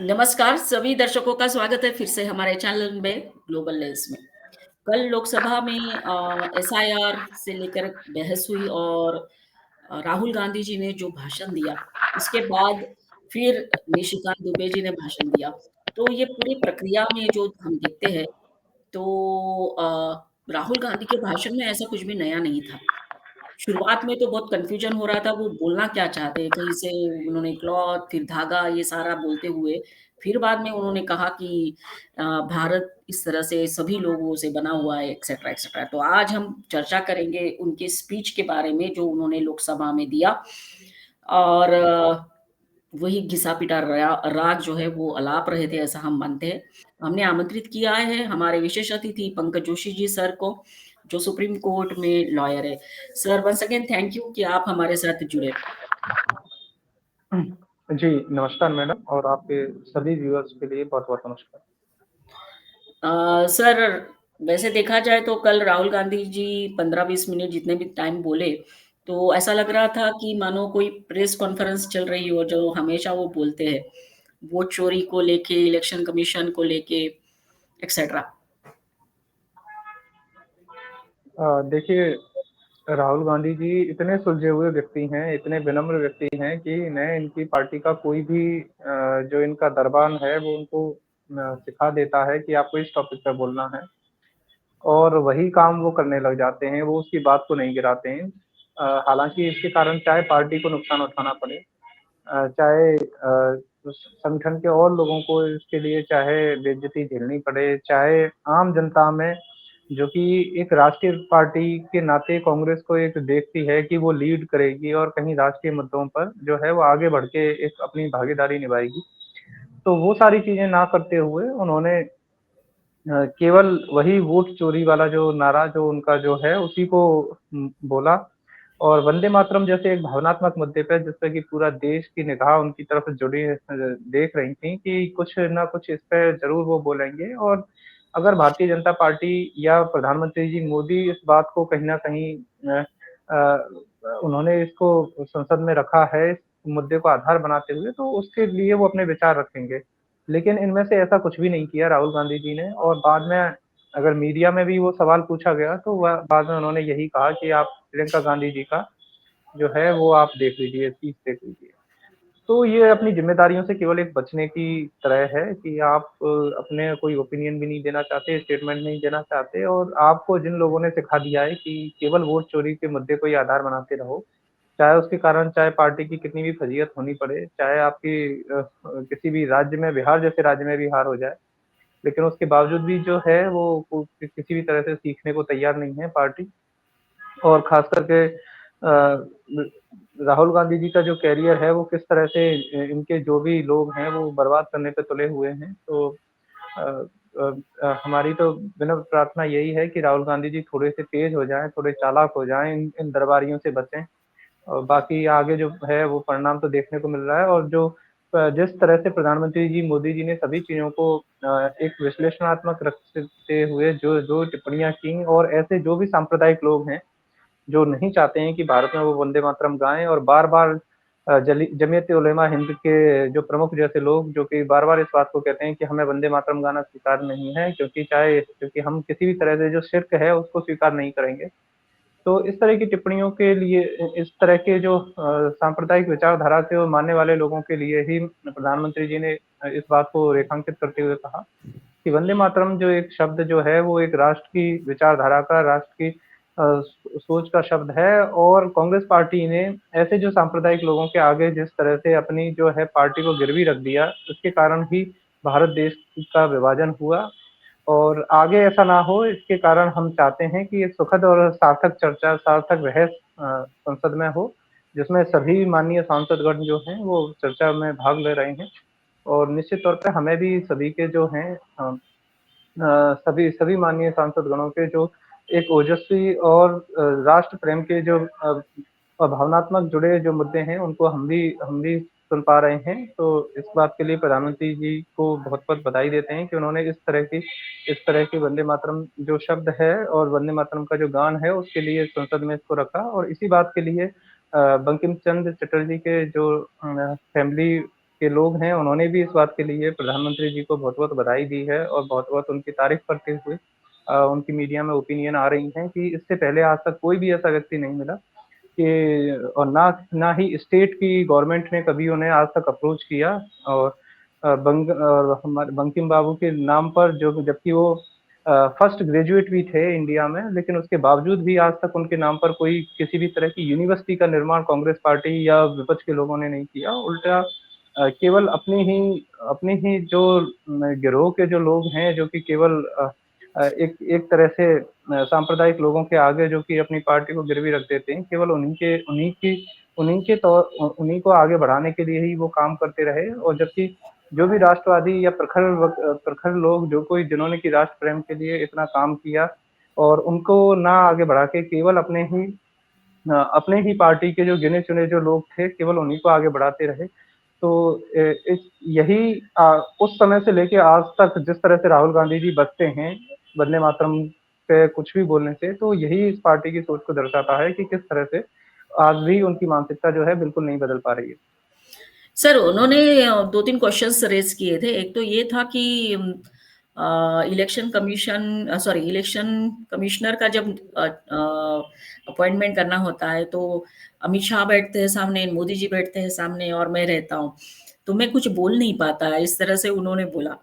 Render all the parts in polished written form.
नमस्कार, सभी दर्शकों का स्वागत है फिर से हमारे चैनल में ग्लोबल लेंस में। कल लोकसभा में एसआईआर से लेकर बहस हुई और राहुल गांधी जी ने जो भाषण दिया, उसके बाद फिर निशिकांत दुबे जी ने भाषण दिया। तो ये पूरी प्रक्रिया में जो हम देखते हैं, तो राहुल गांधी के भाषण में ऐसा कुछ भी नया नहीं था। शुरुआत में तो बहुत कन्फ्यूजन हो रहा था, वो बोलना क्या चाहते हैं, कहीं से उन्होंने क्लॉथ, फिर धागा ये सारा बोलते हुए, फिर बाद में उन्होंने कहा कि भारत इस तरह से सभी लोगों से बना हुआ है एक्सेट्रा, एक्सेट्रा। तो आज हम चर्चा करेंगे उनके स्पीच के बारे में जो उन्होंने लोकसभा में दिया और वही घिसा-पिटा राग जो है वो अलाप रहे थे ऐसा हम मानते हैं। हमने आमंत्रित किया है हमारे विशेष अतिथि पंकज जोशी जी सर को, जो सुप्रीम कोर्ट में लॉयर है। Sir once again thank you कि आप हमारे साथ जुड़े। जी, नमस्कार मैडम और आपके सभी व्यूअर्स के लिए बहुत-बहुत नमस्कार। सर वैसे देखा जाए तो कल राहुल गांधी जी 15-20 मिनट जितने भी टाइम बोले, तो ऐसा लग रहा था कि मानो कोई प्रेस कॉन्फ्रेंस चल रही हो जो हमेशा वो बोलते हैं, वोट चोरी को लेके, इलेक्शन कमीशन को लेके एक्सेट्रा। देखिए राहुल गांधी जी इतने सुलझे हुए व्यक्ति हैं, इतने विनम्र व्यक्ति हैं कि इन्हें इनकी पार्टी का कोई भी जो इनका दरबान है वो उनको सिखा देता है कि आपको इस टॉपिक पे बोलना है और वही काम वो करने लग जाते हैं, वो उसकी बात को नहीं गिराते हैं। हालाँकि इसके कारण चाहे पार्टी को नुकसान उठाना पड़े, चाहे संगठन के और लोगों को इसके लिए चाहे बेइज्जती झेलनी पड़े, चाहे आम जनता में जो कि एक राष्ट्रीय पार्टी के नाते कांग्रेस को एक देखती है कि वो लीड करेगी और कहीं राष्ट्रीय मुद्दों पर जो है वो आगे बढ़ के एक अपनी भागीदारी निभाएगी। तो वो सारी चीज़ें ना करते हुए उन्होंने केवल वही वोट चोरी वाला जो नारा जो उनका जो है उसी को बोला और वंदे मातरम जैसे एक भावनात्मक मुद्दे पे जिस पे कि पूरा देश की निगाह उनकी तरफ जुड़ी देख रही थी कि कुछ ना कुछ इस पे ज़रूर वो बोलेंगे और अगर भारतीय जनता पार्टी या प्रधानमंत्री जी मोदी इस बात को कहीं न कहीं उन्होंने इसको संसद में रखा है, इस मुद्दे को आधार बनाते हुए तो उसके लिए वो अपने विचार रखेंगे। लेकिन इनमें से ऐसा कुछ भी नहीं किया राहुल गांधी जी ने और बाद में अगर मीडिया में भी वो सवाल पूछा गया तो वह बाद में उन्होंने यही कहा कि आप प्रियंका गांधी जी का जो है वो आप देख लीजिए, स्पीच देख लीजिए। तो ये अपनी ज़िम्मेदारियों से केवल एक बचने की तरह है कि आप अपने कोई ओपिनियन भी नहीं देना चाहते, स्टेटमेंट नहीं देना चाहते और आपको जिन लोगों ने सिखा दिया है कि केवल वोट चोरी के मुद्दे को ही आधार बनाते रहो, चाहे उसके कारण चाहे पार्टी की कितनी भी फजीहत होनी पड़े, चाहे आपकी किसी भी राज्य में बिहार जैसे राज्य में भी हार हो जाए, लेकिन उसके बावजूद भी जो है वो किसी भी तरह से सीखने को तैयार नहीं है पार्टी और खास करके राहुल गांधी जी का जो करियर है वो किस तरह से इनके जो भी लोग हैं वो बर्बाद करने पे तुले हुए हैं तो अ, हमारी तो विनम्र प्रार्थना यही है कि राहुल गांधी जी थोड़े से तेज हो जाएं, थोड़े चालाक हो जाएं, इन दरबारियों से बचें और बाकी आगे जो है वो परिणाम तो देखने को मिल रहा है और जो जिस तरह से प्रधानमंत्री जी मोदी जी ने सभी चीज़ों को एक विश्लेषणात्मक रखते हुए जो जो टिप्पणियाँ की और ऐसे जो भी सांप्रदायिक लोग हैं जो नहीं चाहते हैं कि भारत में वो वंदे मातरम गाएँ और बार-बार जली जमीयत उलेमा हिंद के जो प्रमुख जैसे लोग जो कि बार-बार इस बात को कहते हैं कि हमें वंदे मातरम गाना स्वीकार नहीं है क्योंकि हम किसी भी तरह से जो शिर्क है उसको स्वीकार नहीं करेंगे। तो इस तरह की टिप्पणियों के लिए इस तरह के जो सांप्रदायिक विचारधारा के मानने वाले लोगों के लिए ही प्रधानमंत्री जी ने इस बात को रेखांकित करते हुए कहा कि वंदे मातरम जो एक शब्द जो है वो एक राष्ट्र की विचारधारा का, राष्ट्र की सोच का शब्द है और कांग्रेस पार्टी ने ऐसे जो सांप्रदायिक लोगों के आगे जिस तरह से अपनी जो है पार्टी को गिरवी रख दिया, उसके कारण ही भारत देश का विभाजन हुआ और आगे ऐसा ना हो इसके कारण हम चाहते हैं कि एक सुखद और सार्थक चर्चा, सार्थक बहस संसद में हो, जिसमें सभी माननीय सांसदगण जो हैं वो चर्चा में भाग ले रहे हैं और निश्चित तौर पे हमें भी सभी के जो हैं सभी सभी माननीय सांसदगणों के जो एक ओजस्वी और राष्ट्र प्रेम के जो भावनात्मक जुड़े जो मुद्दे हैं उनको हम भी सुन पा रहे हैं। तो इस बात के लिए प्रधानमंत्री जी को बहुत-बहुत बधाई देते हैं कि उन्होंने इस तरह की वंदे मातरम जो शब्द है और वंदे मातरम का जो गान है उसके लिए संसद में इसको रखा और इसी बात के लिए बंकिम चंद्र चटर्जी के जो फैमिली के लोग हैं, उन्होंने भी इस बात के लिए प्रधानमंत्री जी को बहुत-बहुत बधाई दी है और बहुत-बहुत उनकी तारीफ़ करते हुए उनकी मीडिया में ओपिनियन आ रही हैं कि इससे पहले आज तक कोई भी ऐसा व्यक्ति नहीं मिला कि और ना ना ही स्टेट की गवर्नमेंट ने कभी उन्हें आज तक अप्रोच किया और और हमारे बंकिम बाबू के नाम पर जो जबकि वो फर्स्ट ग्रेजुएट भी थे इंडिया में, लेकिन उसके बावजूद भी आज तक उनके नाम पर कोई किसी भी तरह की यूनिवर्सिटी का निर्माण कांग्रेस पार्टी या विपक्ष के लोगों ने नहीं किया। उल्टा केवल अपनी ही जो गिरोह के जो लोग हैं, जो कि केवल एक एक तरह से सांप्रदायिक लोगों के आगे जो कि अपनी पार्टी को गिरवी रख देते हैं, केवल उन्हीं को आगे बढ़ाने के लिए ही वो काम करते रहे और जबकि जो भी राष्ट्रवादी या प्रखर लोग जो कोई जिन्होंने कि राष्ट्र प्रेम के लिए इतना काम किया और उनको ना आगे बढ़ा के केवल अपने ही पार्टी के जो गिने-चुने जो लोग थे, केवल उन्हीं को आगे बढ़ाते रहे। तो इस यही उस समय से लेके आज तक जिस तरह से राहुल गांधी जी बकते हैं, वंदे मातरम पे कुछ भी बोलने से, तो यही इस पार्टी की सोच को दर्शाता है कि किस तरह से आज भी उनकी मानसिकता जो है बिल्कुल नहीं बदल पा रही है। सर, उन्होंने 2-3 क्वेश्चन्स रेज़ किए थे। एक तो ये था कि इलेक्शन कमिश्नर का जब अपॉइंटमेंट करना होता है, तो अमित शाह बैठते हैं सामने, मोदी जी बैठते हैं सामने और मैं रहता हूँ। तो मैं कुछ बोल नहीं पाता, इस तरह से उन्होंने बोला।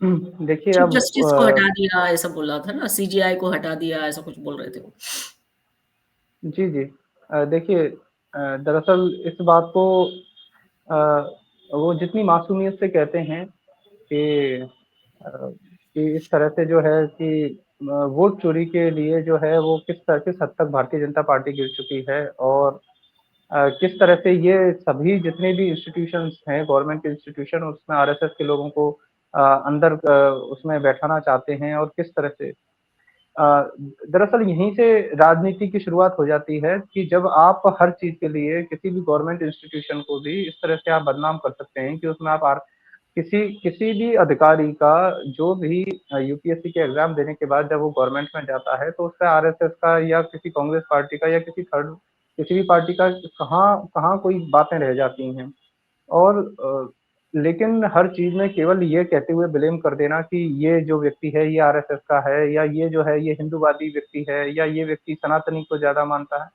देखिए चीफ अब जस्टिस को हटा दिया, ऐसा बोला था ना, सीजेआई को हटा दिया, ऐसा कुछ बोल रहे थे वो। जी, जी। देखिए दरअसल इस बात को अ, वो जितनी मासूमियत से कहते हैं कि कि इस तरह से जो है कि वोट चोरी के लिए जो है वो किस हद तक भारतीय जनता पार्टी गिर चुकी है और किस तरह से ये सभी जितने भी इंस्टीट्यूशंस हैं, गवर्नमेंट के इंस्टीट्यूशन उसमें आरएसएस के लोगों को अंदर उसमें बैठाना चाहते हैं और किस तरह से अ, दरअसल यहीं से राजनीति की शुरुआत हो जाती है कि जब आप हर चीज़ के लिए किसी भी गवर्नमेंट इंस्टीट्यूशन को भी इस तरह से आप बदनाम कर सकते हैं कि उसमें आप किसी किसी भी अधिकारी का जो भी यूपीएससी के एग्ज़ाम देने के बाद जब वो गवर्नमेंट में जाता है, तो उसका आरएसएस का या किसी कांग्रेस पार्टी का या किसी भी पार्टी का कहाँ कहाँ कोई बातें रह जाती हैं। और लेकिन हर चीज़ में केवल ये कहते हुए ब्लेम कर देना कि ये जो व्यक्ति है ये आरएसएस का है या ये जो है ये हिंदूवादी व्यक्ति है या ये व्यक्ति सनातनी को ज़्यादा मानता है।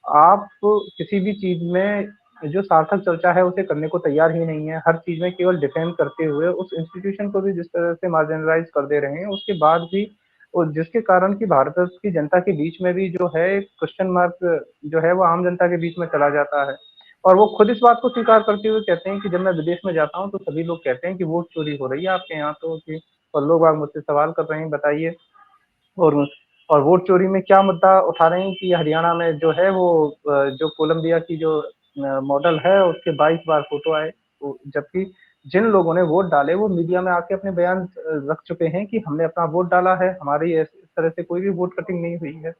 आप किसी भी चीज़ में जो सार्थक चर्चा है उसे करने को तैयार ही नहीं है। हर चीज़ में केवल डिफेंड करते हुए उस इंस्टीट्यूशन को भी जिस तरह से मार्जिनलाइज़ कर दे रहे हैं, उसके बाद भी और जिसके कारण कि भारत की जनता के बीच में भी जो है क्वेश्चन मार्क जो है वो आम जनता के बीच में चला जाता है। और वो खुद इस बात को स्वीकार करते हुए कहते हैं कि जब मैं विदेश में जाता हूँ तो सभी लोग कहते हैं कि वोट चोरी हो रही है आपके यहाँ तो कि और लोग बाग मुझसे सवाल कर रहे हैं बताइए और और वोट चोरी में क्या मुद्दा उठा रहे हैं कि हरियाणा में जो है वो जो कोलंबिया की जो मॉडल है उसके 22 बार फोटो आए। तो जबकि जिन लोगों ने वोट डाले वो मीडिया में आके अपने बयान रख चुके हैं कि हमने अपना वोट डाला है, हमारी इस तरह से कोई भी वोट कटिंग नहीं हुई है।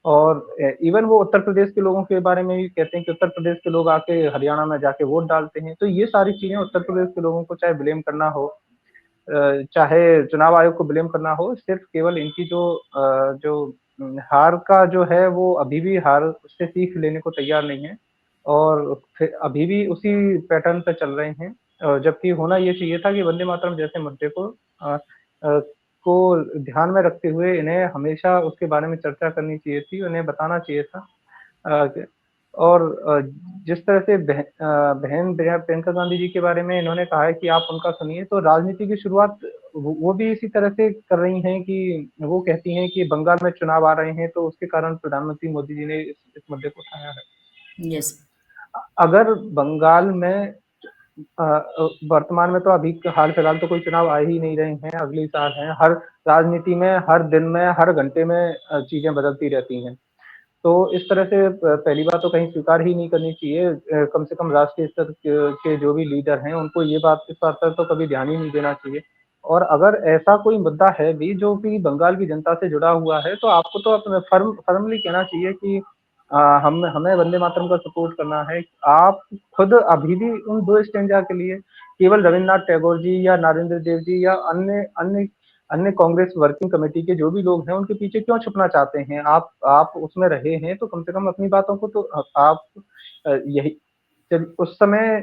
और इवन वो उत्तर प्रदेश के लोगों के बारे में भी कहते हैं कि उत्तर प्रदेश के लोग आके हरियाणा में जाके वोट डालते हैं। तो ये सारी चीज़ें उत्तर प्रदेश के लोगों को चाहे ब्लेम करना हो चाहे चुनाव आयोग को ब्लेम करना हो, सिर्फ़ केवल इनकी हार का जो है वो अभी भी हार उससे सीख लेने को तैयार नहीं है और फिर अभी भी उसी पैटर्न पे चल रहे हैं। जबकि होना ये चाहिए था कि वंदे मातरम जैसे मुद्दे अ को ध्यान में रखते हुए इन्हें हमेशा उसके बारे में चर्चा करनी चाहिए थी, उन्हें बताना चाहिए था। अ, और जिस तरह से बहन प्रियंका गांधी जी के बारे में इन्होंने कहा है कि आप उनका सुनिए, तो राजनीति की शुरुआत वो भी इसी तरह से कर रही हैं कि वो कहती हैं कि बंगाल में चुनाव आ रहे हैं, तो उसके कारण प्रधानमंत्री मोदी जी ने इस मुद्दे को उठाया है। यस। अगर बंगाल में वर्तमान में तो अभी हाल-फिलहाल तो कोई चुनाव आ ही नहीं रहे हैं, अगले साल हैं। हर राजनीति में, हर दिन में, हर घंटे में चीज़ें बदलती रहती हैं। तो इस तरह से पहली बात तो कहीं स्वीकार ही नहीं करनी चाहिए कम से कम राष्ट्रीय स्तर के जो भी लीडर हैं, उनको ये बात इस बात पर तो कभी ध्यान ही नहीं देना चाहिए। और अगर ऐसा कोई मुद्दा है भी जो कि बंगाल की जनता से जुड़ा हुआ है, तो आपको तो अपना फ़र्मली कहना चाहिए कि हम हमें वंदे मातरम का सपोर्ट करना है। आप खुद अभी भी उन 2 स्टैन्ज़ा के लिए केवल रवीन्द्रनाथ टैगोर जी या नारेंद्र देव जी या अन्य कांग्रेस वर्किंग कमेटी के जो भी लोग हैं, उनके पीछे क्यों छुपना चाहते हैं? आप उसमें रहे हैं, तो कम से कम अपनी बातों को तो आप यही चल उस समय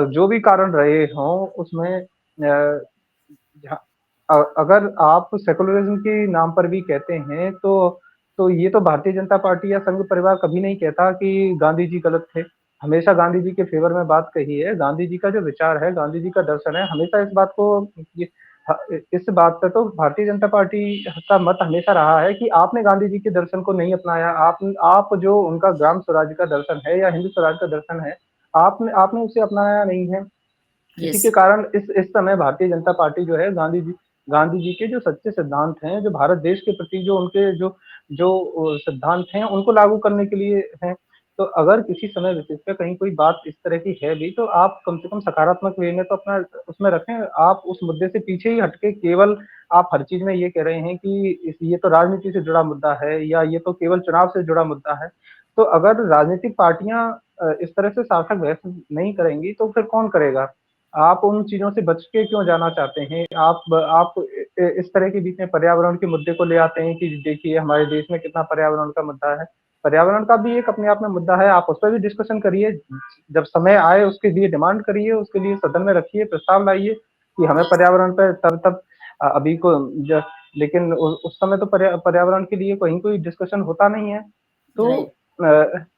जो भी कारण रहे हों उसमें जहाँ अगर आप सेकुलरिज़्म के नाम पर भी कहते हैं तो ये तो भारतीय जनता पार्टी या संघ परिवार कभी नहीं कहता कि गांधी जी गलत थे। हमेशा गांधी जी के फ़ेवर में बात कही है। गांधी जी का जो विचार है, गांधी जी का दर्शन है, हमेशा इस बात को ये ह इस बात पे तो भारतीय जनता पार्टी का मत हमेशा रहा है कि आपने गांधी जी के दर्शन को नहीं अपनाया। आप जो उनका ग्राम स्वराज का दर्शन है या हिंदू स्वराज का दर्शन है, आपने उसे अपनाया नहीं है। इसी यस, के कारण इस समय भारतीय जनता पार्टी जो है गांधी जी के जो सच्चे सिद्धांत हैं, जो भारत देश के प्रति जो उनके जो जो सिद्धांत हैं, उनको लागू करने के लिए हैं। तो अगर किसी समय विशेष पे कहीं कोई बात इस तरह की है भी, तो आप कम से कम सकारात्मक वे में तो अपना उसमें रखें। आप उस मुद्दे से पीछे ही हट के केवल आप हर चीज़ में ये कह रहे हैं कि ये तो राजनीति से जुड़ा मुद्दा है या ये तो केवल चुनाव से जुड़ा मुद्दा है। तो अगर राजनीतिक पार्टियाँ इस तरह से सार्थक बहस नहीं करेंगी, तो फिर कौन करेगा? आप उन चीज़ों से बच के क्यों जाना चाहते हैं? आप इस तरह के बीच में पर्यावरण के मुद्दे को ले आते हैं कि देखिए हमारे देश में कितना पर्यावरण का मुद्दा है। पर्यावरण का भी एक अपने आप में मुद्दा है, आप उस पे भी डिस्कशन करिए। जब समय आए उसके लिए डिमांड करिए, उसके लिए सदन में रखिए, प्रस्ताव लाइए कि हमें यस, पर्यावरण पे तब-तब अभी को ज लेकिन उस समय तो पर्यावरण के लिए कहीं कोई डिस्कशन होता नहीं है। तो राइट,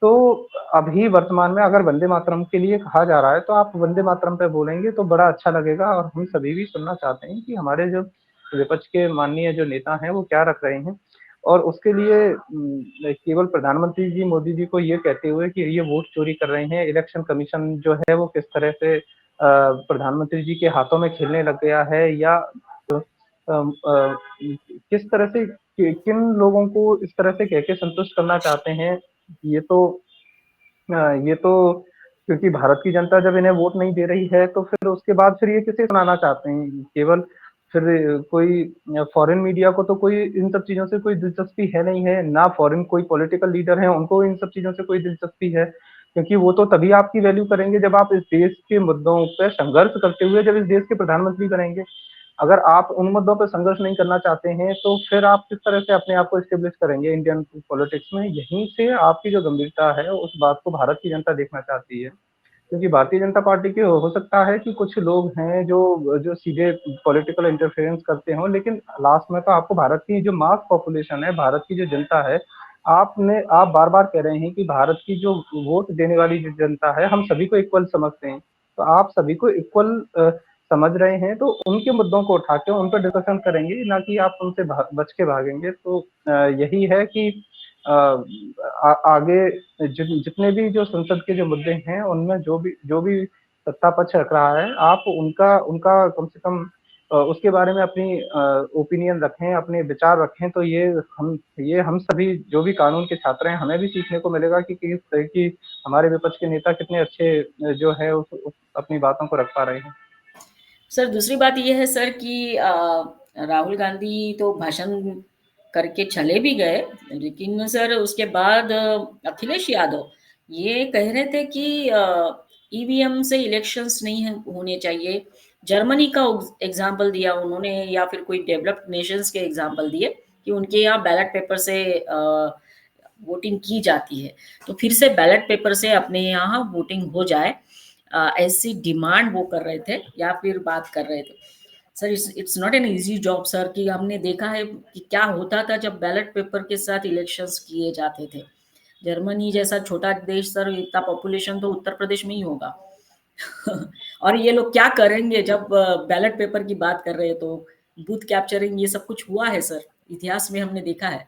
तो अभी वर्तमान में अगर वंदे मातरम के लिए कहा जा रहा है, तो आप वंदे मातरम पे बोलेंगे तो बड़ा अच्छा लगेगा और हम सभी भी सुनना चाहते हैं कि हमारे जो विपक्ष के माननीय जो नेता हैं, वो क्या रख रहे हैं। और उसके लिए केवल प्रधानमंत्री जी मोदी जी को ये कहते हुए कि ये वोट चोरी कर रहे हैं, इलेक्शन कमीशन जो है वो किस तरह से प्रधानमंत्री जी के हाथों में खेलने लग गया है या किस तरह से किन लोगों को इस तरह से कह के संतुष्ट करना चाहते हैं, ये तो ये तो क्योंकि भारत की जनता जब इन्हें वोट नहीं दे रही है, तो फिर उसके बाद फिर ये किसे सुनाना चाहते हैं? केवल फिर कोई फॉरेन मीडिया को तो कोई इन सब चीज़ों से कोई दिलचस्पी है नहीं है, ना फॉरेन कोई पॉलिटिकल लीडर हैं, उनको इन सब चीज़ों से कोई दिलचस्पी है। क्योंकि वो तो तभी आपकी वैल्यू करेंगे जब आप इस देश के मुद्दों पे संघर्ष करते हुए जब इस देश के प्रधानमंत्री बनेंगे। अगर आप उन मुद्दों पे संघर्ष नहीं करना चाहते हैं, तो फिर आप किस तरह से अपने आप को एस्टेब्लिश करेंगे इंडियन पॉलिटिक्स में? यहीं से आपकी जो गंभीरता है, उस बात को भारत की जनता देखना चाहती है। क्योंकि भारतीय जनता पार्टी के हो सकता है कि कुछ लोग हैं जो जो सीधे पॉलिटिकल इंटरफेरेंस करते हों, लेकिन लास्ट में तो आपको भारत की जो मास पॉपुलेशन है, भारत की जो जनता है, आप बार-बार कह रहे हैं कि भारत की जो वोट देने वाली जो जनता है, हम सभी को इक्वल समझते हैं। तो आप सभी को इक्वल समझ रहे हैं, तो उनके मुद्दों को उठा के उन पे डिस्कशन करेंगे, ना कि आप उनसे बच के भागेंगे। तो यही है कि आगे जितने भी जो संसद के जो मुद्दे हैं, उनमें जो भी सत्ता पक्ष रख रहा है, आप उनका उनका कम से कम उसके बारे में अपनी ओपिनियन रखें, अपने विचार रखें, तो ये हम सभी जो भी कानून के छात्र हैं, हमें भी सीखने को मिलेगा कि किस तरह की हमारे विपक्ष के नेता कितने अच्छे जो है उस अपनी बातों को रख पा रहे हैं। सर दूसरी बात ये है सर कि राहुल गांधी तो भाषण करके चले भी गए, लेकिन सर उसके बाद अखिलेश यादव ये कह रहे थे कि ईवीएम से इलेक्शंस नहीं होने चाहिए। जर्मनी का एग्जाम्पल दिया उन्होंने या फिर कोई डेवलप्ड नेशंस के एग्जाम्पल दिए कि उनके यहाँ बैलेट पेपर से वोटिंग की जाती है, तो फिर से बैलेट पेपर से अपने यहाँ वोटिंग हो जाए, ऐसी डिमांड वो कर रहे थे या फिर बात कर रहे थे। Sir it's not an easy job sir, कि हमने देखा है कि क्या होता था जब बैलेट पेपर के साथ इलेक्शंस किए जाते थे। जर्मनी जैसा छोटा देश सर, इतना पॉपुलेशन तो उत्तर प्रदेश में ही होगा। और ये लोग क्या करेंगे जब बैलेट पेपर की बात कर रहे हैं, तो बूथ कैप्चरिंग ये सब कुछ हुआ है सर, इतिहास में हमने देखा है।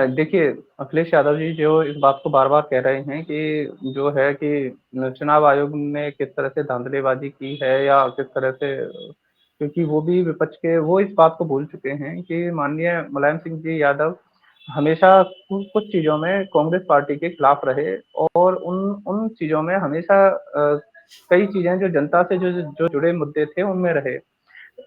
देखिए, अखिलेश यादव जी जो इस बात को बार-बार कह रहे हैं कि जो है कि चुनाव आयोग ने किस तरह से धांधलीबाज़ी की है या किस तरह से क्योंकि वो भी विपक्ष के वो इस बात को भूल चुके हैं कि माननीय मुलायम सिंह जी यादव हमेशा कुछ चीज़ों में कांग्रेस पार्टी के खिलाफ रहे और उन उन चीज़ों में हमेशा कई चीज़ें जो जनता से जो जुड़े मुद्दे थे, उनमें रहे।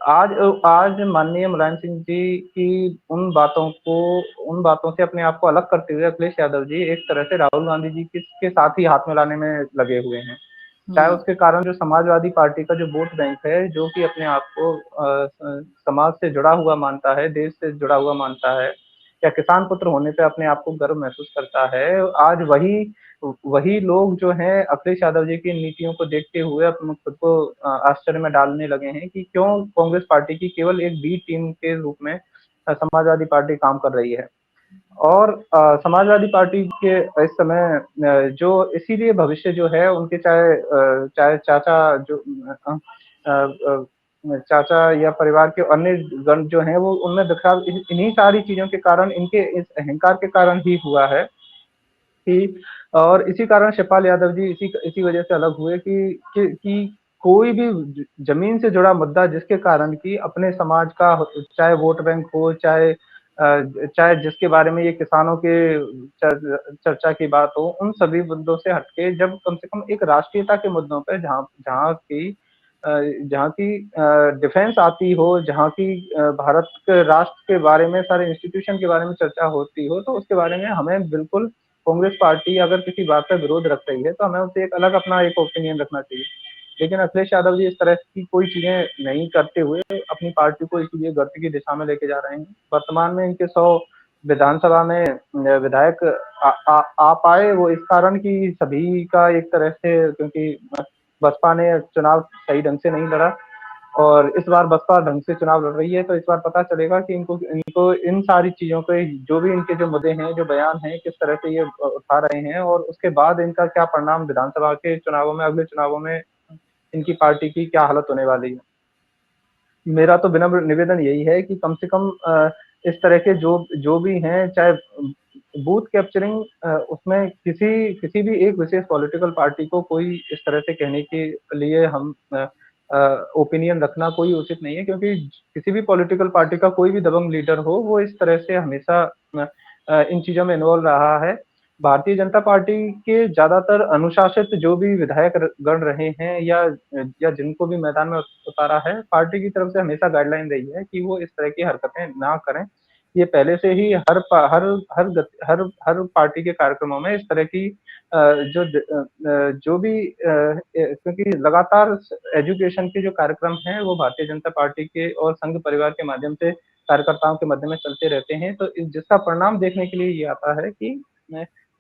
आज माननीय मुलायम सिंह जी की उन बातों से अपने आप को अलग करते हुए अखिलेश यादव जी एक तरह से राहुल गांधी जी के साथ ही हाथ मिलाने में लगे हुए हैं। चाहे हम्म। उसके कारण जो समाजवादी पार्टी का जो वोट बैंक है, जो कि अपने आप को समाज से जुड़ा हुआ मानता है, देश से जुड़ा हुआ मानता है, या किसान पुत्र होने पे अपने आप को गर्व महसूस करता है, आज वही वही लोग जो हैं अखिलेश यादव जी की नीतियों को देखते हुए अपने खुद को आश्चर्य में डालने लगे हैं कि क्यों कांग्रेस पार्टी की केवल एक बी टीम के रूप में समाजवादी पार्टी काम कर रही है। और समाजवादी पार्टी के इस समय जो इसीलिए भविष्य जो है उनके चाहे चाचा जो चाचा या परिवार के अन्य गण जो हैं वो उनमें बिखराव इन्हीं सारी चीजों के कारण, इनके इस अहंकार के कारण ही हुआ है कि और इसी कारण शिवपाल यादव जी इसी इसी वजह से अलग हुए कि कोई भी जमीन से जुड़ा मुद्दा जिसके कारण कि अपने समाज का चाहे वोट बैंक हो, चाहे जिसके बारे में ये किसानों के चर्चा की बात हो, उन सभी मुद्दों से हटके जब कम से कम एक राष्ट्रीयता के मुद्दों पे जहाँ जहाँ की डिफेंस आती हो, जहाँ की भारत के राष्ट्र के बारे में, सारे इंस्टीट्यूशन के बारे में चर्चा होती हो, तो उसके बारे में हमें बिल्कुल कांग्रेस पार्टी अगर किसी बात पे विरोध रख रही है तो हमें उसे एक अलग अपना एक ओपिनियन रखना चाहिए। लेकिन अखिलेश यादव जी इस तरह की कोई चीजें नहीं करते हुए अपनी पार्टी को इसीलिए गर्त की दिशा में लेके जा रहे हैं। वर्तमान में इनके 100 विधानसभा में विधायक आ पाए वो इस कारण की सभी का एक तरह से, क्योंकि बसपा ने चुनाव सही ढंग से नहीं लड़ा और इस बार बसपा ढंग से चुनाव लड़ रही है, तो इस बार पता चलेगा कि इनको इनको इन सारी चीजों के जो भी इनके जो मुद्दे हैं, जो बयान हैं, किस तरह से ये उठा रहे हैं और उसके बाद इनका क्या परिणाम विधानसभा के चुनावों में, अगले चुनावों में इनकी पार्टी की क्या हालत होने वाली है। मेरा तो विनम्र निवेदन यही है कि कम से कम इस तरह के जो जो भी हैं, चाहे बूथ कैप्चरिंग उसमें किसी भी एक विशेष पॉलिटिकल पार्टी को कोई इस तरह से कहने के लिए हम ओपिनियन रखना कोई उचित नहीं है, क्योंकि किसी भी पॉलिटिकल पार्टी का कोई भी दबंग लीडर हो वो इस तरह से हमेशा इन चीजों में इन्वॉल्व रहा है। भारतीय जनता पार्टी के ज्यादातर अनुशासित जो भी विधायक गण रहे हैं या जिनको भी मैदान में उतारा है, पार्टी की तरफ से हमेशा गाइडलाइन रही है कि वो इस तरह की हरकतें ना करें। ये पहले से ही हर पार्टी के कार्यक्रमों में इस तरह की जो भी क्योंकि लगातार एजुकेशन के जो कार्यक्रम हैं वो भारतीय जनता पार्टी के और संघ परिवार के माध्यम से कार्यकर्ताओं के मध्य में चलते रहते हैं, तो जिसका परिणाम देखने के लिए ये आता है कि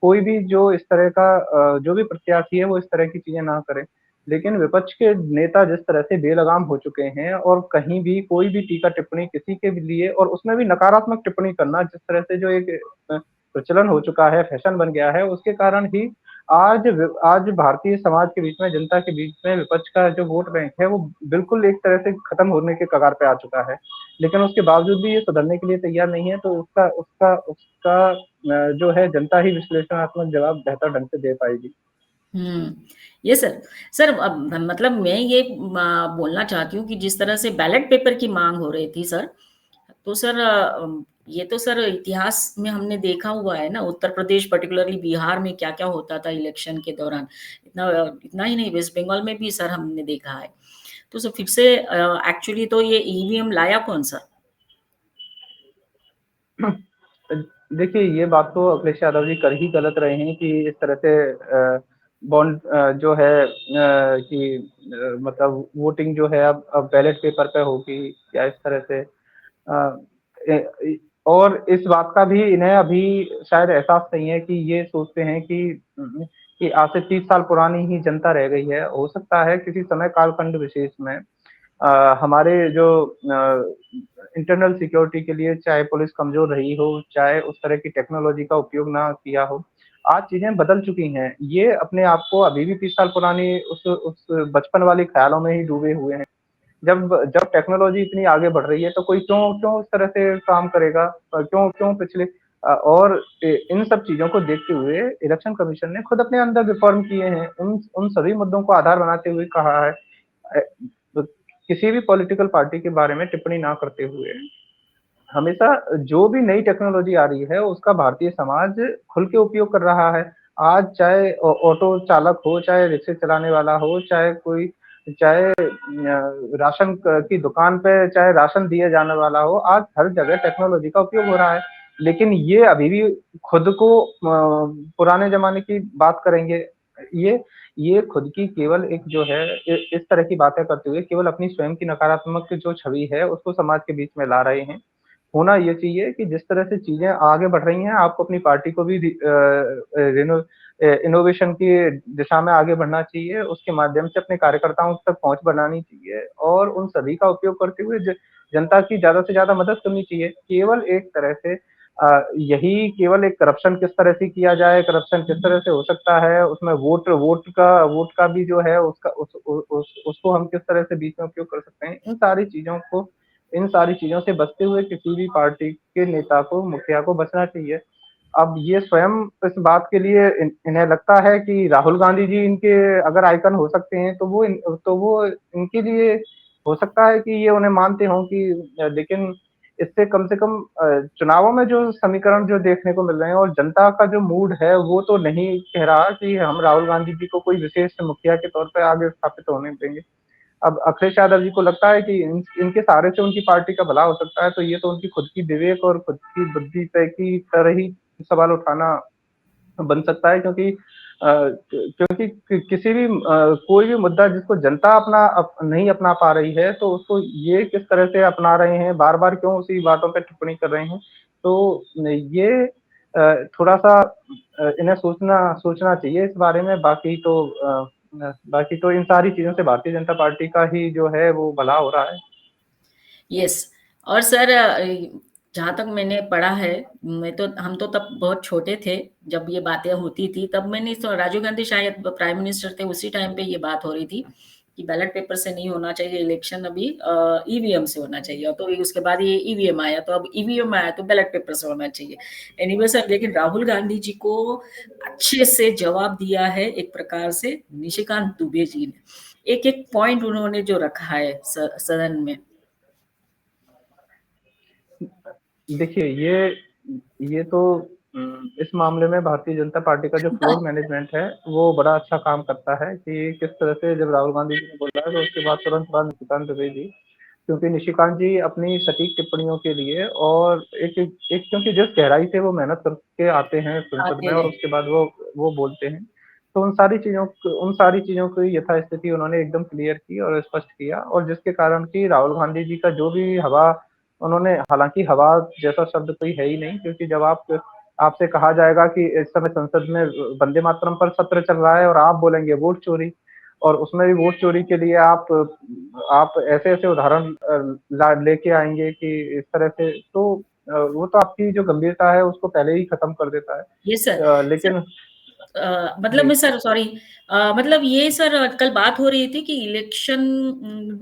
कोई भी जो इस तरह का जो भी प्रत्याशी है वो इस तरह की चीजें ना करे। लेकिन विपक्ष के नेता जिस तरह से बेलगाम हो चुके हैं और कहीं भी कोई भी टीका टिप्पणी किसी के भी लिए, और उसमें भी नकारात्मक टिप्पणी करना, जिस तरह से जो एक प्रचलन हो चुका है, फैशन बन गया है, उसके कारण ही आज भारतीय समाज के बीच में, जनता के बीच में विपक्ष का जो वोट बैंक है वो बिल्कुल एक तरह से खत्म होने के कगार पे आ चुका है। लेकिन उसके बावजूद भी ये सुधरने के लिए तैयार नहीं है, तो उसका उसका उसका जो है जनता ही विश्लेषणात्मक जवाब बेहतर ढंग से दे पाएगी। हुँ। ये सर। सर अब मतलब मैं ये बोलना चाहती हूँ कि जिस तरह से बैलेट पेपर की माँग हो रही थी सर, तो सर ये तो सर इतिहास में हमने देखा हुआ है ना, उत्तर प्रदेश पर्टिकुलरली बिहार में क्या-क्या होता था इलेक्शन के दौरान। इतना ही नहीं, वेस्ट बंगाल में भी सर हमने देखा है। तो सर फिर से एक्चुअली तो ये ईवीएम लाया कौन सर? देखिए, ये बात तो अखिलेश यादव जी कर ही गलत रहे हैं कि इस तरह से बॉन्ड जो है कि मतलब वोटिंग जो है अब बैलेट पेपर पे होगी या इस तरह से अ, और इस बात का भी इन्हें अभी शायद एहसास नहीं है कि ये सोचते हैं कि आज से 30 साल पुरानी ही जनता रह गई है। हो सकता है किसी समय कालखंड विशेष में हमारे जो इंटरनल सिक्योरिटी के लिए चाहे पुलिस कमज़ोर रही हो, चाहे उस तरह की टेक्नोलॉजी का उपयोग ना किया हो, आज चीज़ें बदल चुकी हैं। ये अपने आप को अभी भी 30 साल पुरानी उस बचपन वाले ख़्यालों में ही डूबे हुए हैं। जब जब टेक्नोलॉजी इतनी आगे बढ़ रही है तो कोई क्यों क्यों इस तरह से काम करेगा? क्यों क्यों और इन सब चीज़ों को देखते हुए इलेक्शन कमीशन ने खुद अपने अंदर रिफ़ॉर्म किए हैं। उन उन सभी मुद्दों को आधार बनाते हुए कहा है अ, ब किसी भी पॉलिटिकल पार्टी के बारे में टिप्पणी ना करते हुए, हमेशा जो भी नई टेक्नोलॉजी आ रही है, उसका भारतीय समाज खुल के उपयोग कर रहा है। आज चाहे ऑटो चालक हो, चाहे रिक्शे चलाने वाला हो, चाहे राशन क की दुकान पे चाहे राशन दिए जाने वाला हो, आज हर जगह टेक्नोलॉजी का उपयोग हो रहा है। लेकिन ये अभी भी खुद को पुराने ज़माने की बात करेंगे। ये ये खुद की केवल एक जो है इस तरह की बातें करते हुए केवल अपनी स्वयं की नकारात्मक जो छवि है, उसको समाज के बीच में ला रहे हैं। होना ये चाहिए कि जिस तरह से चीज़ें आगे बढ़ रही हैं, आपको अपनी पार्टी को भी इनोवेशन की दिशा में आगे बढ़ना चाहिए, उसके माध्यम से अपने कार्यकर्ताओं तक पहुँच बनानी चाहिए और उन सभी का उपयोग करते हुए जनता की ज़्यादा से ज़्यादा मदद करनी चाहिए। केवल एक तरह से यही केवल एक करप्शन किस तरह से किया जाए, करप्शन किस तरह से हो सकता है, उसमें वोट का भी जो है उसका उसको हम किस तरह से बीच में उपयोग कर सकते हैं, इन सारी चीज़ों से बचते हुए किसी भी पार्टी के नेता को, मुखिया को बचना चाहिए। अब ये स्वयं इस बात के लिए इन्हें लगता है कि राहुल गांधी जी इनके अगर आइकन हो सकते हैं, तो वो इनके लिए हो सकता है कि ये उन्हें मानते हों कि लेकिन इससे कम से कम चुनावों में जो समीकरण जो देखने को मिल रहे हैं और जनता का जो मूड है, वो तो नहीं कह रहा कि हम राहुल गांधी जी को कोई विशेष मुखिया के तौर पे आगे स्थापित होने देंगे। अब अखिलेश यादव जी को लगता है कि इनके सहारे से उनकी पार्टी का भला हो सकता है, तो ये तो उनकी खुद की विवेक और खुद की बुद्धि पे की तरह ही सवाल उठाना बन सकता है, क्योंकि किसी भी कोई भी मुद्दा जिसको जनता नहीं अपना पा रही है, तो उसको ये किस तरह से अपना रहे हैं, बार बार क्यों उसी बातों पर टिप्पणी कर रहे हैं, तो ये थोड़ा सा इन्हें सोचना सोचना चाहिए इस बारे में। बाकी तो इन सारी चीजों से भारतीय जनता पार्टी का ही जो है वो भला हो रहा है। यस। और सर जहाँ तक मैंने पढ़ा है, मैं तो हम तो तब बहुत छोटे थे जब ये बातें होती थी, तब मैंने राजीव गांधी शायद प्राइम मिनिस्टर थे, उसी टाइम पे ये बात हो रही थी कि बैलेट पेपर से नहीं होना चाहिए इलेक्शन, अभी ईवीएम से होना चाहिए। और तो उसके बाद ये ईवीएम आया, तो अब ईवीएम आया तो बैलेट पेपर से होना चाहिए। एनीवे सर, लेकिन राहुल गांधी जी को अच्छे से जवाब दिया है एक प्रकार से निशिकांत दुबे जी ने। एक एक पॉइंट उन्होंने जो रखा है सदन में। देखिए ये तो इस मामले में भारतीय जनता पार्टी का जो फ्लोर मैनेजमेंट है वो बड़ा अच्छा काम करता है कि किस तरह से जब राहुल गांधी जी ने बोला है तो उसके बाद तुरंत बाद निशिकांत दुबे जी, क्योंकि निशिकांत जी अपनी सटीक टिप्पणियों के लिए और एक क्योंकि जिस गहराई से वो मेहनत करके आते हैं संसद आते में और हैं। उसके बाद वो बोलते हैं, तो उन सारी चीज़ों की यथास्थिति उन्होंने एकदम क्लियर की और स्पष्ट किया, और जिसके कारण कि राहुल गांधी जी का जो भी हवा उन्होंने, हालाँकि हवा जैसा शब्द कोई है ही नहीं, क्योंकि जब आपसे कहा जाएगा कि इस समय संसद में वंदे मातरम पर सत्र चल रहा है और आप बोलेंगे वोट चोरी, और उसमें भी वोट चोरी के लिए आप ऐसे-ऐसे उदाहरण ला लेके आएँगे कि इस तरह से, तो वो तो आपकी जो गंभीरता है उसको पहले ही खत्म कर देता है। ये सर, लेकिन मतलब जी। मैं सर सॉरी, मतलब ये सर कल बात हो रही थी कि इलेक्शन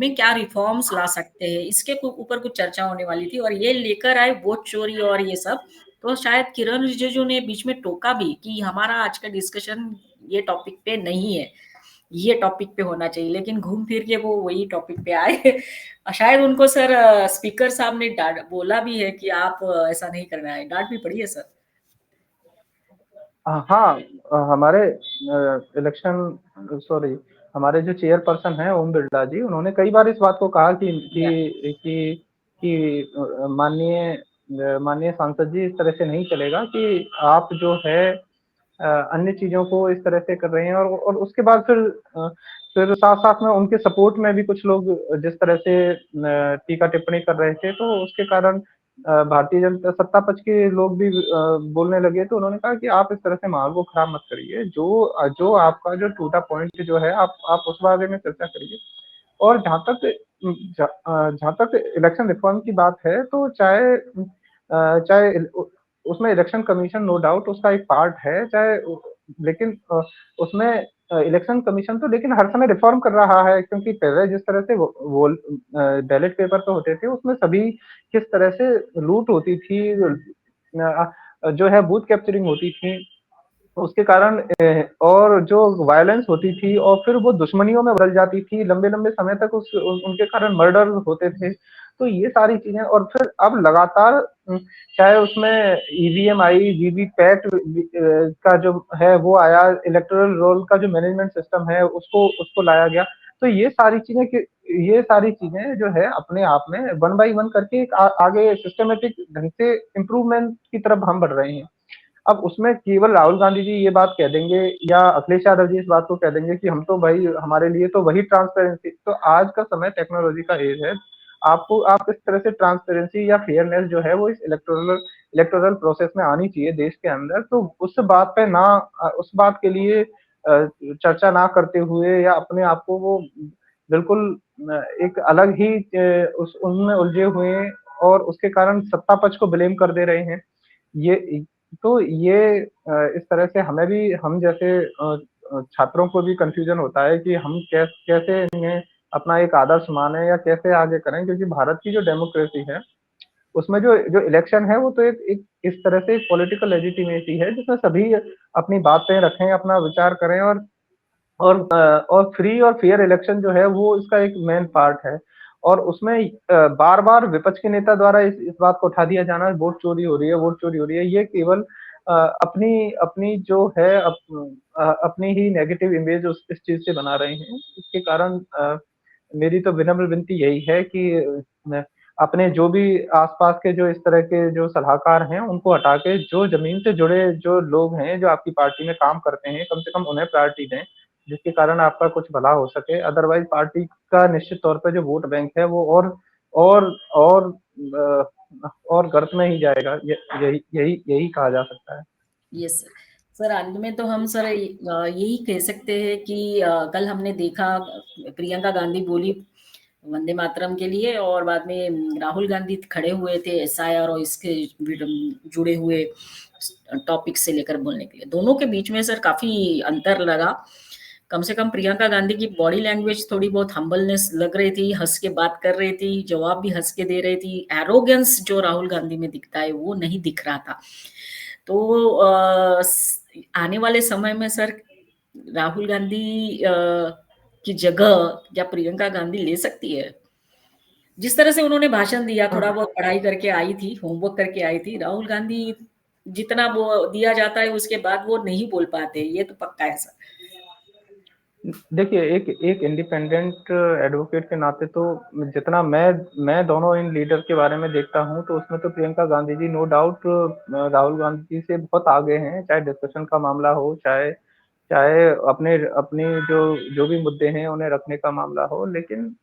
में क्या रिफॉर्म्स ला सकते हैं, इसके ऊपर कुछ चर्चा होने वाली थी और ये लेकर आए वोट चोरी और ये सब। तो शायद किरण रिजिजू ने बीच में टोका भी कि हमारा आज का डिस्कशन ये टॉपिक पे नहीं है, ये टॉपिक पे होना चाहिए, लेकिन घूम फिर के वो वही टॉपिक पे आए। शायद उनको सर स्पीकर साहब ने डांट बोला भी है कि आप ऐसा नहीं करना है, डांट भी पड़ी है सर। हाँ, हमारे सॉरी, हमारे जो चेयरपर्सन हैं ओम बिरला जी, उन्होंने कई बार इस बात को कहा या कि माननीय सांसद जी, इस तरह से नहीं चलेगा कि आप जो है अन्य चीज़ों को इस तरह से कर रहे हैं, और उसके बाद फिर साथ-साथ में उनके सपोर्ट में भी कुछ लोग जिस तरह से टीका-टिप्पणी कर रहे थे, तो उसके कारण भारतीय जनता सत्ता पक्ष के लोग भी बोलने लगे, तो उन्होंने कहा कि आप इस तरह से माहौल को खराब मत करिए। जो आपका जो टूटा पॉइंट जो है, आप उस बारे में चर्चा करिए। और जहाँ तक इलेक्शन रिफॉर्म की बात है, तो चाहे उसमें इलेक्शन कमीशन नो डाउट उसका एक पार्ट है, लेकिन उसमें इलेक्शन कमीशन तो लेकिन हर समय रिफॉर्म कर रहा है, क्योंकि पहले जिस तरह से वो बैलेट पेपर पे होते थे, उसमें सभी किस तरह से लूट होती थी, जो है बूथ कैप्चरिंग होती थी, उसके कारण और जो वायलेंस होती थी और फिर वो दुश्मनियों में बदल जाती थी, लंबे-लंबे समय तक उनके कारण मर्डर होते थे। तो ये सारी चीज़ें, और फिर अब लगातार चाहे उसमें ईवीएम आई, वीवीपैट का जो है वो आया, इलेक्टोरल रोल का जो मैनेजमेंट सिस्टम है उसको उसको लाया गया। तो ये सारी चीज़ें जो है अपने आप में वन बाय वन करके एक आगे सिस्टमैटिक ढंग से इम्प्रूवमेंट की तरफ हम बढ़ रहे हैं। अब उसमें केवल राहुल गांधी जी ये बात कह देंगे या अखिलेश यादव जी इस बात को कह देंगे कि हम तो भाई, हमारे लिए तो वही ट्रांसपेरेंसी, तो आज का समय टेक्नोलॉजी का एज है। आप इस तरह से ट्रांसपेरेंसी या फेयरनेस जो है वो इस इलेक्टोरल प्रोसेस में आनी चाहिए देश के अंदर। तो उस बात पे ना उस बात के लिए चर्चा ना करते हुए या अपने आप को वो बिल्कुल एक अलग ही उस उनमें उलझे हुए हैं और उसके कारण सत्ता पक्ष को ब्लेम कर दे रहे हैं। ये तो ये इस तरह से हमें भी हम जैसे छात्रों को भी कन्फ्यूज़न होता है कि हम कैसे इन्हें अपना एक आदर्श माने या कैसे आगे करें, क्योंकि भारत की जो डेमोक्रेसी है, उसमें जो जो इलेक्शन है वो तो एक एक इस तरह से एक पॉलिटिकल लेजिटिमेसी है जिसमें सभी अपनी बातें रखें, अपना विचार करें और फ्री और फेयर इलेक्शन जो है वो इसका एक मेन पार्ट है। और उसमें बार-बार विपक्ष के नेता द्वारा इस बात को उठा दिया जाना, वोट चोरी हो रही है, वोट चोरी हो रही है, ये केवल अपनी अपनी जो है अपनी ही नेगेटिव इमेज उस इस चीज़ से बना रहे हैं। इसके कारण मेरी तो विनम्र विनती यही है कि न अपने जो भी आस-पास के जो इस तरह के जो सलाहकार हैं, उनको हटा के जो ज़मीन से जुड़े जो लोग हैं, जो आपकी पार्टी में काम करते हैं, कम से कम उन्हें प्रायोरिटी दें, जिसके कारण आपका कुछ भला हो सके। अदरवाइज़ पार्टी का निश्चित तौर पे जो वोट बैंक है वो और और और गर्त में ही जाएगा। यही यही यही कहा जा सकता है। Yes sir. सर अंत में तो हम सर यही कह सकते हैं कि कल हमने देखा प्रियंका गांधी बोली वंदे मातरम के लिए और बाद में राहुल गांधी खड़े हुए थे एसआईआर और इसके जुड़े हुए टॉपिक से लेकर बोलने के लिए। दोनों के बीच में सर काफ़ी अंतर लगा। कम से कम प्रियंका गांधी की बॉडी लैंग्वेज थोड़ी बहुत हम्बलनेस लग रही थी, हँस के बात कर रही थी, जवाब भी हँस के दे रही थी। एरोगेंस जो राहुल गांधी में दिखता है, वो नहीं दिख रहा था। तो आने वाले समय में सर राहुल गांधी की जगह क्या प्रियंका गांधी ले सकती है? जिस तरह से उन्होंने भाषण दिया, थोड़ा बहुत पढ़ाई करके आई थी, होमवर्क करके आई थी। राहुल गांधी जितना वो दिया जाता है उसके बाद वो नहीं बोल पाते, ये तो पक्का है सर। देखिए, एक एक इंडिपेंडेंट एडवोकेट के नाते तो जितना मैं दोनों इन लीडर के बारे में देखता हूँ, तो उसमें तो प्रियंका गांधी जी नो डाउट राहुल गांधी जी से बहुत आगे हैं, चाहे डिस्कशन का मामला हो, चाहे चाहे अपने अपनी जो जो भी मुद्दे हैं, उन्हें रखने का मामला हो। लेकिन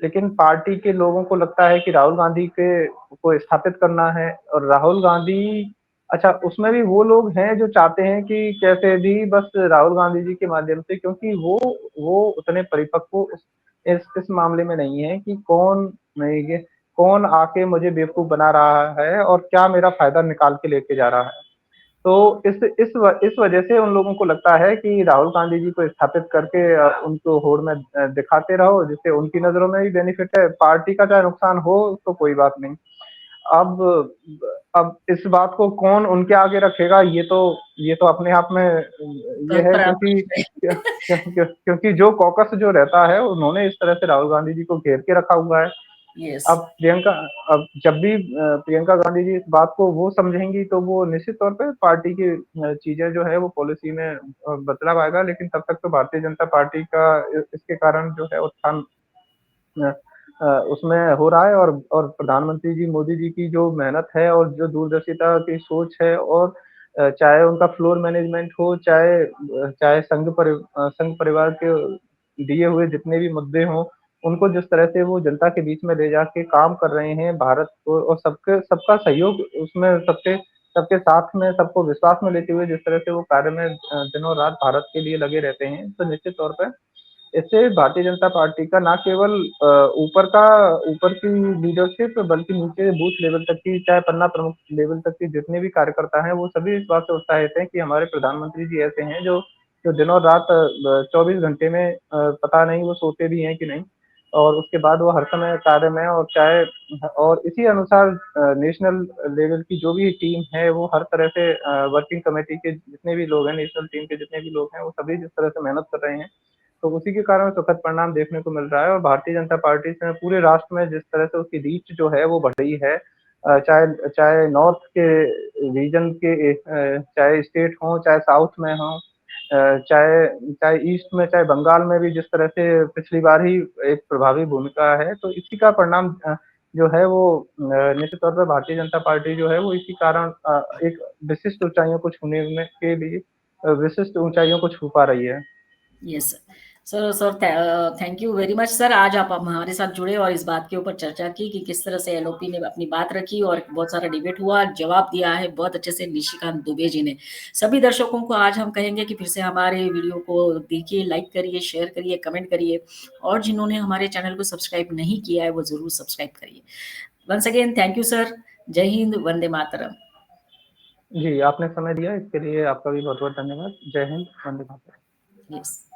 लेकिन पार्टी के लोगों को लगता है कि राहुल गांधी के को स्थापित करना है और राहुल गांधी अच्छा, उसमें भी वो लोग हैं जो चाहते हैं कि कैसे भी बस राहुल गांधी जी के माध्यम से, क्योंकि वो उतने परिपक्व इस मामले में नहीं है कि कौन आके मुझे बेवकूफ़ बना रहा है और क्या मेरा फ़ायदा निकाल के लेके जा रहा है। तो इस वजह से उन लोगों को लगता है कि राहुल गांधी जी को स्थापित करके उनको होड़ में दिखाते रहो, जिससे उनकी नज़रों में भी बेनिफिट है, पार्टी का चाहे नुकसान हो तो कोई बात नहीं। अब अब इस बात को कौन उनके आगे रखेगा, ये तो अपने आप में ये कल है, पर आप क्योंकि क्योंकि जो कॉकस जो रहता है उन्होंने इस तरह से राहुल गांधी जी को घेर के रखा हुआ है। यस, अब प्रियंका अब जब भी प्रियंका गांधी जी इस बात को वो समझेंगी तो वो निश्चित तौर पे पार्टी की चीज़ें जो है वो पॉलिसी में बदलाव आएगा, लेकिन तब तक तो भारतीय जनता पार्टी का इसके कारण जो है उत्थान अ उसमें हो रहा है और प्रधानमंत्री जी मोदी जी की जो मेहनत है और जो दूरदर्शिता की सोच है और चाहे उनका फ्लोर मैनेजमेंट हो, चाहे संघ परिवार के दिए हुए जितने भी मुद्दे हों, उनको जिस तरह से वो जनता के बीच में ले जाके काम कर रहे हैं भारत को और सबका सहयोग उसमें सबके साथ में सबको विश्वास में लेते हुए जिस तरह से वो कार्य में दिनों-रात भारत के लिए लगे रहते हैं, तो निश्चित तौर पे इससे भारतीय जनता पार्टी का ना केवल ऊपर की लीडरशिप बल्कि नीचे बूथ लेवल तक की चाहे पन्ना प्रमुख लेवल तक के जितने भी कार्यकर्ता हैं, वो सभी इस बात से उत्साहित हैं कि हमारे प्रधानमंत्री जी ऐसे हैं जो जो दिनों रात 24 घंटे में पता नहीं वो सोते भी हैं कि नहीं और उसके बाद वो हर समय कार्य में और चाहे और इसी अनुसार नेशनल लेवल की जो भी टीम है, वो हर तरह से वर्किंग कमेटी के जितने भी लोग हैं, नेशनल टीम के जितने भी लोग हैं, वो सभी जिस तरह से मेहनत कर रहे हैं, तो उसी के कारण सुखद परिणाम देखने को मिल रहा है और भारतीय जनता पार्टी से पूरे राष्ट्र में जिस तरह से उसकी रीच जो है वो बढ़ रही है चाहे चाहे नॉर्थ के रीजन के चाहे स्टेट हों, चाहे साउथ में हों चाहे चाहे ईस्ट में, चाहे बंगाल में भी जिस तरह से पिछली बार ही एक प्रभावी भूमिका है, तो इसी का परिणाम जो है वो निश्चित तौर पे भारतीय जनता पार्टी जो है वो इसी कारण एक विशिष्ट ऊँचाइयों को छूने में के लिए विशिष्ट ऊँचाइयों को छू पा रही है। Yes. Sir thank you very much sir, आज आप हमारे साथ जुड़े और इस बात के ऊपर चर्चा की कि किस तरह से एलओपी ने अपनी बात रखी और बहुत सारा डिबेट हुआ, जवाब दिया है बहुत अच्छे से निशिकांत दुबे जी ने। सभी दर्शकों को आज हम कहेंगे कि फिर से हमारे वीडियो को देखिए, लाइक करिए, शेयर करिए, कमेंट करिए और जिन्होंने हमारे चैनल को सब्सक्राइब नहीं किया है वो ज़रूर सब्सक्राइब करिए। Once again thank you sir. जय हिंद, वंदे मातरम। जी, आपने समय दिया इसके लिए आपका भी बहुत-बहुत धन्यवाद। जय हिंद, वंदे मातरम। यस।